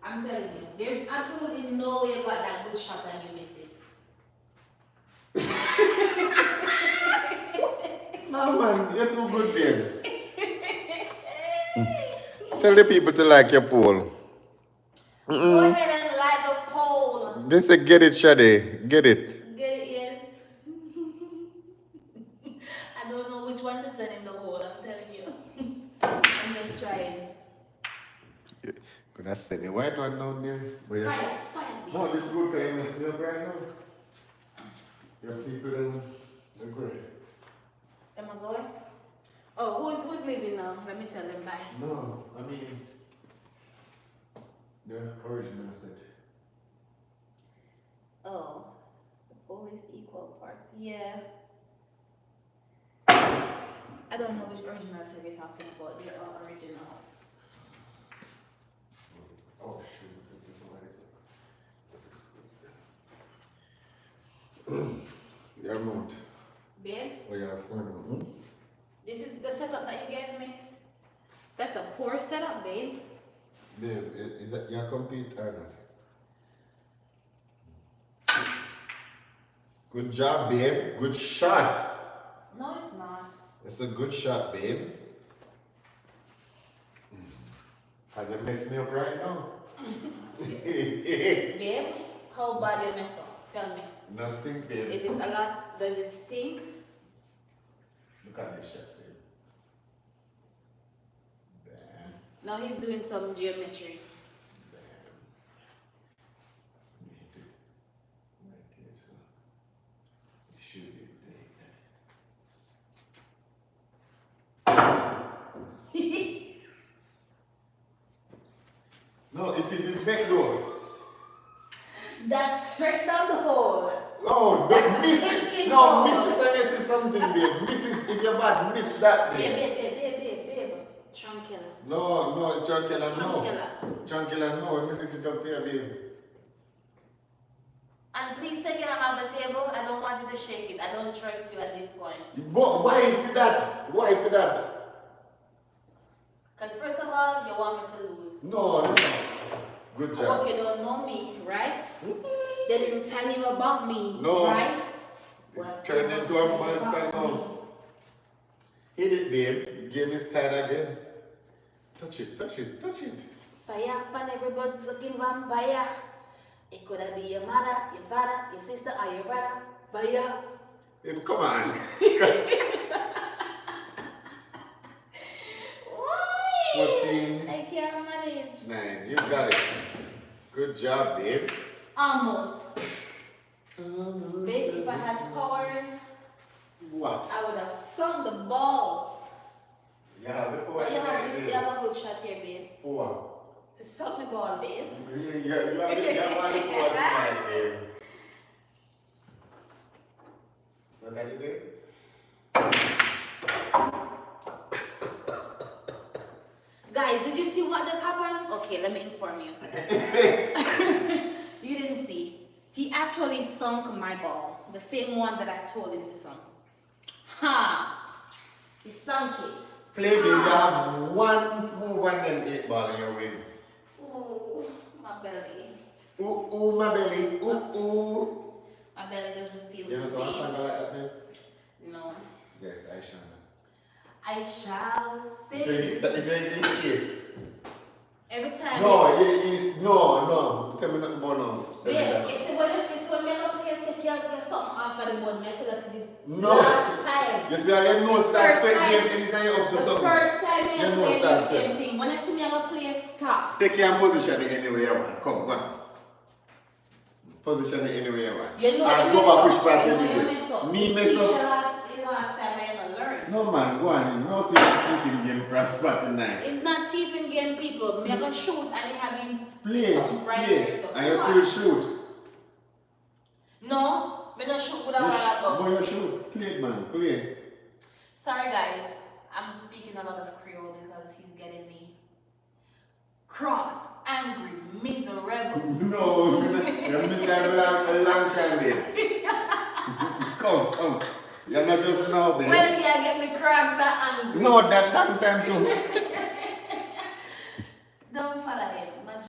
I'm telling you, there's absolutely no way you got that good shot and you miss it. No man, you're too good, babe. Tell the people to like your poll. Go ahead and like the poll. They say get it, Shade. Get it. Get it, yes. I don't know which one to send in the hole, I'm telling you. I'm just trying. Could I send the white one down there? Fire, baby. No, this is good because you mess me up right now. Your people then, they're great. Am I going? Oh, who's leaving now? Let me tell them bye. No, I mean, the original set. Oh, always equal parts. Yeah. I don't know which original set you're talking about. They're all original. Oh, shoot, what's it? What is it? Your mount. Babe, Oh, your phone. this is the setup that you gave me. That's a poor setup, babe. Babe, is that your complete or not? Good job, babe. Good shot. No, it's not. It's a good shot, babe. Cause you messed me up right now. Babe, how bad you mess up? Tell me. Nothing, babe. Is it a lot? Does it stink? Look at this shot, babe. Bam, Now he's doing some geometry. bam. Hit it right here, so you shoot it like that. No, if you do back door. That's straight down the hole. Oh, That's don't a miss sinking it. No, ball. miss it and you see something, babe. Miss it if you're bad. Miss that, Babe, babe. babe. Trunkilla. No, Chunkilla, no. Trunkilla. Chunkilla, no. We're missing it up here, babe. And please take it off the table. I don't want you to shake it. I don't trust you at this point. But why for that? Why for that? Because first of all, you want me to lose. No. Good But job. you don't know me, right? They didn't tell you about me, No. right? Well, Turn they into must a tell you monster about now. me. Hit it, babe. Game is tied again. Touch it. Fire upon everybody's looking vampire. It could be your mother, your father, your sister, or your brother. Fire. Babe, come on. Why? 14. I can't manage. 9. You got it. Good job, babe. Almost. Babe, if I had powers, What? I would have sung the balls. Yeah, the But you have this, you have a good shot here, babe. 4. To suck the ball, babe. You have one ball tonight, babe. So can you do it? Guys, did you see what just happened? Okay, let me inform you. You didn't see. He actually sunk my ball. The same one that I told him to sunk. Ha! He sunk it. Play, babe, you have one move and then 8 ball and you win. Ooh, my belly. Ooh, my belly. Ooh. My belly doesn't feel You the ever saw a song same. like that, babe? No. Yes, I shall. I shall If sing. you hit 8. Every time. No. Tell me nothing about no. Tell me Yeah, that. it's when me go play take your something off of the board, me tell you this No. last time. You see, I get no start First sweat time. game anytime you up to The something. first time You I know play start the same sweat. thing. When you see me I go play stop. Take your position anywhere you want. Come, go on. Position anywhere you want. You know And you go mess back up. which part You you know you did. mess up. Me The mess teacher up. last time I ever learned. No man, go on. No see keeping game prosper tonight. It's not thieving game, people. Me I go shoot and they having Play, something right play. here. So And you come still on. shoot. No, me not shoot with a while ago. Boy, you shoot. Play it, man. Play. Sorry guys, I'm speaking a lot of Creole because he's getting me cross, angry, miserable. No, you missed that a long time, babe. Come. You're not just now, babe. Well, yeah, get me cross that angry. No, that long time too.